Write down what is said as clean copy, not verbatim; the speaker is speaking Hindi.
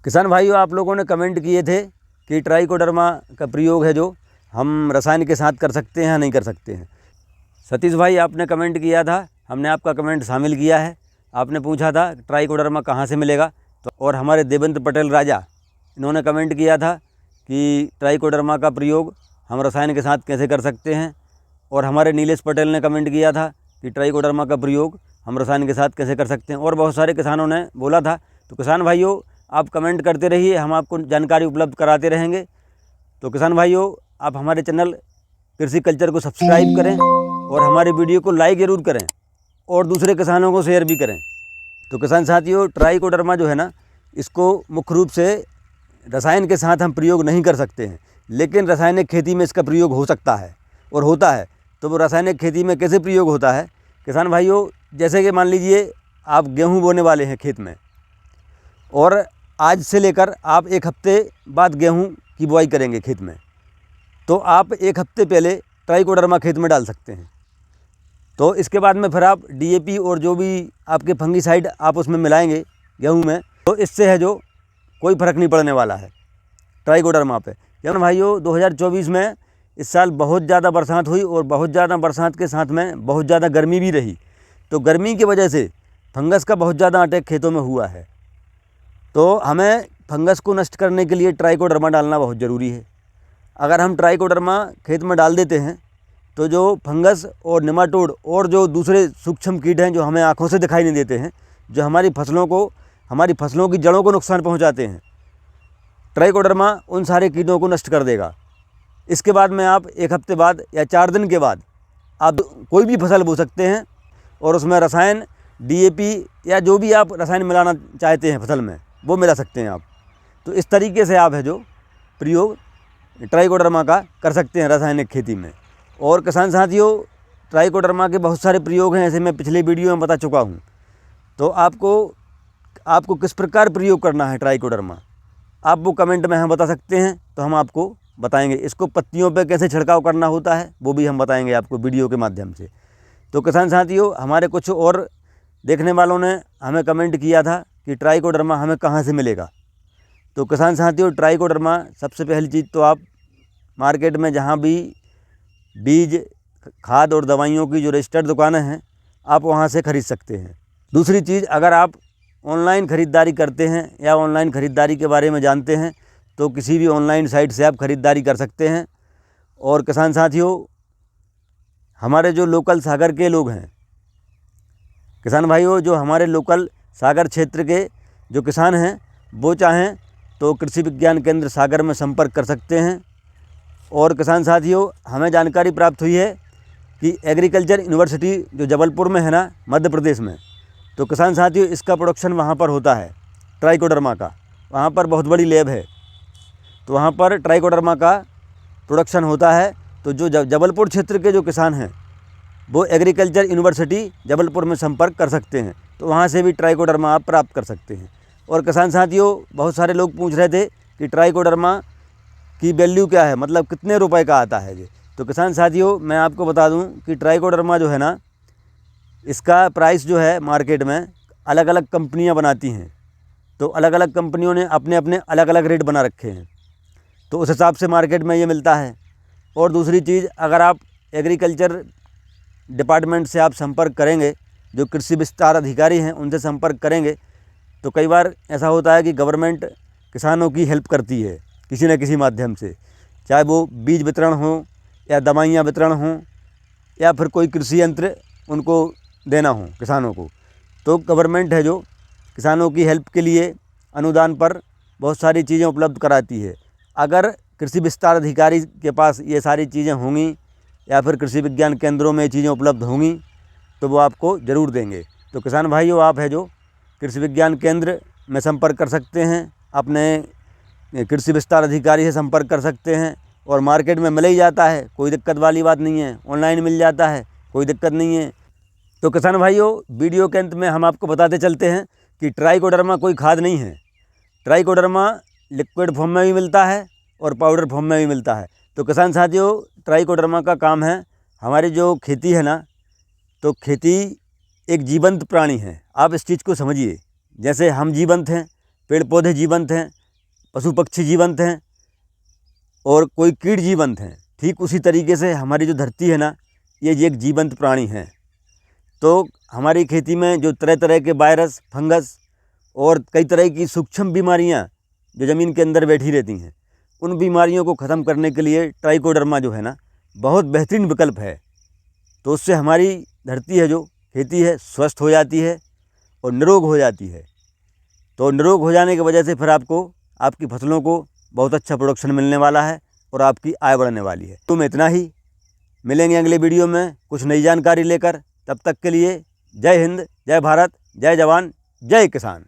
किसान भाइयों, आप लोगों ने कमेंट किए थे कि ट्राइकोडर्मा का प्रयोग है जो हम रसायन के साथ कर सकते हैं या नहीं कर सकते हैं। सतीश भाई, आपने कमेंट किया था, हमने आपका कमेंट शामिल किया है। आपने पूछा था ट्राइकोडर्मा कहाँ से मिलेगा, तो और हमारे देवेंद्र पटेल राजा, इन्होंने कमेंट किया था कि ट्राइकोडर्मा का प्रयोग हम रसायन के साथ कैसे कर सकते हैं। और हमारे नीलेश पटेल ने कमेंट किया था कि ट्राइकोडर्मा का प्रयोग हम रसायन के साथ कैसे कर सकते हैं। और बहुत सारे किसानों ने बोला था। तो किसान भाइयों, आप कमेंट करते रहिए, हम आपको जानकारी उपलब्ध कराते रहेंगे। तो किसान भाइयों, आप हमारे चैनल कृषि कल्चर को सब्सक्राइब करें और हमारे वीडियो को लाइक ज़रूर करें और दूसरे किसानों को शेयर भी करें। तो किसान साथियों, ट्राइकोडर्मा जो है ना, इसको मुख्य रूप से रसायन के साथ हम प्रयोग नहीं कर सकते हैं, लेकिन रासायनिक खेती में इसका प्रयोग हो सकता है और होता है। तो वो रासायनिक खेती में कैसे प्रयोग होता है किसान भाइयों, जैसे कि मान लीजिए आप गेहूँ बोने वाले हैं खेत में, और आज से लेकर आप एक हफ्ते बाद गेहूं की बुआई करेंगे खेत में, तो आप एक हफ्ते पहले ट्राइकोडर्मा खेत में डाल सकते हैं। तो इसके बाद में फिर आप डीएपी और जो भी आपके फंगीसाइड आप उसमें मिलाएंगे गेहूं में, तो इससे है जो कोई फ़र्क नहीं पड़ने वाला है ट्राइकोडर्मा पे। यानी भाइयों, 2024 में इस साल बहुत ज़्यादा बरसात हुई और बहुत ज़्यादा बरसात के साथ में बहुत ज़्यादा गर्मी भी रही। तो गर्मी की वजह से फंगस का बहुत ज़्यादा अटैक खेतों में हुआ है। तो हमें फंगस को नष्ट करने के लिए ट्राइकोडर्मा डालना बहुत ज़रूरी है। अगर हम ट्राइकोडर्मा खेत में डाल देते हैं तो जो फंगस और निमाटोड और जो दूसरे सूक्ष्म कीट हैं जो हमें आँखों से दिखाई नहीं देते हैं, जो हमारी फसलों की जड़ों को नुकसान पहुंचाते हैं, ट्राइकोडर्मा उन सारे कीटों को नष्ट कर देगा। इसके बाद में आप एक हफ्ते बाद या 4 दिन के बाद आप कोई भी फसल बो सकते हैं और उसमें रसायन डीएपी या जो भी आप रसायन मिलाना चाहते हैं फसल में, वो मिला सकते हैं आप। तो इस तरीके से आप है जो प्रयोग ट्राइकोडर्मा का कर सकते हैं रासायनिक खेती में। और किसान साथियों, ट्राइकोडर्मा के बहुत सारे प्रयोग हैं, ऐसे मैं पिछले वीडियो में बता चुका हूँ। तो आपको किस प्रकार प्रयोग करना है ट्राइकोडर्मा, आप वो कमेंट में हम बता सकते हैं, तो हम आपको बताएंगे। इसको पत्तियों पे कैसे छिड़काव करना होता है वो भी हम बताएंगे आपको वीडियो के माध्यम से। तो किसान साथियों, हमारे कुछ और देखने वालों ने हमें कमेंट किया था कि ट्राइकोडर्मा हमें कहाँ से मिलेगा। तो किसान साथियों, ट्राइकोडर्मा सबसे पहली चीज़ तो आप मार्केट में जहाँ भी बीज, खाद और दवाइयों की जो रजिस्टर्ड दुकानें हैं, आप वहाँ से ख़रीद सकते हैं। दूसरी चीज़, अगर आप ऑनलाइन ख़रीदारी करते हैं या ऑनलाइन ख़रीदारी के बारे में जानते हैं, तो किसी भी ऑनलाइन साइट से आप ख़रीदारी कर सकते हैं। और किसान साथियों, हमारे जो लोकल सागर के लोग हैं, किसान भाइयों, जो हमारे लोकल सागर क्षेत्र के जो किसान हैं, वो चाहें तो कृषि विज्ञान केंद्र सागर में संपर्क कर सकते हैं। और किसान साथियों, हमें जानकारी प्राप्त हुई है कि एग्रीकल्चर यूनिवर्सिटी जो जबलपुर में है ना, मध्य प्रदेश में, तो किसान साथियों इसका प्रोडक्शन वहाँ पर होता है ट्राइकोडर्मा का। वहाँ पर बहुत बड़ी लैब है, तो वहाँ पर ट्राइकोडर्मा का प्रोडक्शन होता है। तो जो जबलपुर क्षेत्र के जो किसान हैं, वो एग्रीकल्चर यूनिवर्सिटी जबलपुर में संपर्क कर सकते हैं, तो वहाँ से भी ट्राइकोडर्मा आप प्राप्त कर सकते हैं। और किसान साथियों, बहुत सारे लोग पूछ रहे थे कि ट्राइकोडर्मा की वैल्यू क्या है, मतलब कितने रुपए का आता है ये। तो किसान साथियों, मैं आपको बता दूं कि ट्राइकोडर्मा जो है ना, इसका प्राइस जो है मार्केट में अलग अलग कंपनियां बनाती हैं, तो अलग अलग कंपनियों ने अपने अपने अलग अलग रेट बना रखे हैं, तो उस हिसाब से मार्केट में ये मिलता है। और दूसरी चीज़, अगर आप एग्रीकल्चर डिपार्टमेंट से आप संपर्क करेंगे, जो कृषि विस्तार अधिकारी हैं उनसे संपर्क करेंगे, तो कई बार ऐसा होता है कि गवर्नमेंट किसानों की हेल्प करती है किसी न किसी माध्यम से, चाहे वो बीज वितरण हो या दवाइयाँ वितरण हों या फिर कोई कृषि यंत्र उनको देना हो किसानों को। तो गवर्नमेंट है जो किसानों की हेल्प के लिए अनुदान पर बहुत सारी चीज़ें उपलब्ध कराती है। अगर कृषि विस्तार अधिकारी के पास ये सारी चीज़ें होंगी या फिर कृषि विज्ञान केंद्रों में ये चीज़ें उपलब्ध होंगी, तो वो आपको ज़रूर देंगे। तो किसान भाइयों, आप है जो कृषि विज्ञान केंद्र में संपर्क कर सकते हैं, अपने कृषि विस्तार अधिकारी से संपर्क कर सकते हैं, और मार्केट में मिल ही जाता है, कोई दिक्कत वाली बात नहीं है। ऑनलाइन मिल जाता है, कोई दिक्कत नहीं है। तो किसान भाइयों, वीडियो के अंत में हम आपको बताते चलते हैं कि ट्राइकोडर्मा कोई खाद नहीं है। ट्राइकोडर्मा लिक्विड फॉर्म में भी मिलता है और पाउडर फॉर्म में भी मिलता है। तो किसान साथियों, ट्राइकोडर्मा का काम है, हमारी जो खेती है ना, तो खेती एक जीवंत प्राणी है। आप इस चीज़ को समझिए, जैसे हम जीवंत हैं पेड़ पौधे जीवंत हैं, पशु पक्षी जीवंत हैं और कोई कीट जीवंत हैं। ठीक उसी तरीके से हमारी जो धरती है ना, ये एक जीवंत प्राणी है। तो हमारी खेती में जो तरह तरह के वायरस, फंगस और कई तरह की सूक्ष्म बीमारियां जो ज़मीन के अंदर बैठी रहती हैं, उन बीमारियों को ख़त्म करने के लिए ट्राइकोडर्मा जो है ना, बहुत बेहतरीन विकल्प है। तो उससे हमारी धरती है, जो खेती है, स्वस्थ हो जाती है और निरोग हो जाती है। तो निरोग हो जाने की वजह से फिर आपको आपकी फसलों को बहुत अच्छा प्रोडक्शन मिलने वाला है और आपकी आय बढ़ने वाली है। तो मैं इतना ही, मिलेंगे अगले वीडियो में कुछ नई जानकारी लेकर। तब तक के लिए जय हिंद, जय भारत, जय जवान, जय किसान।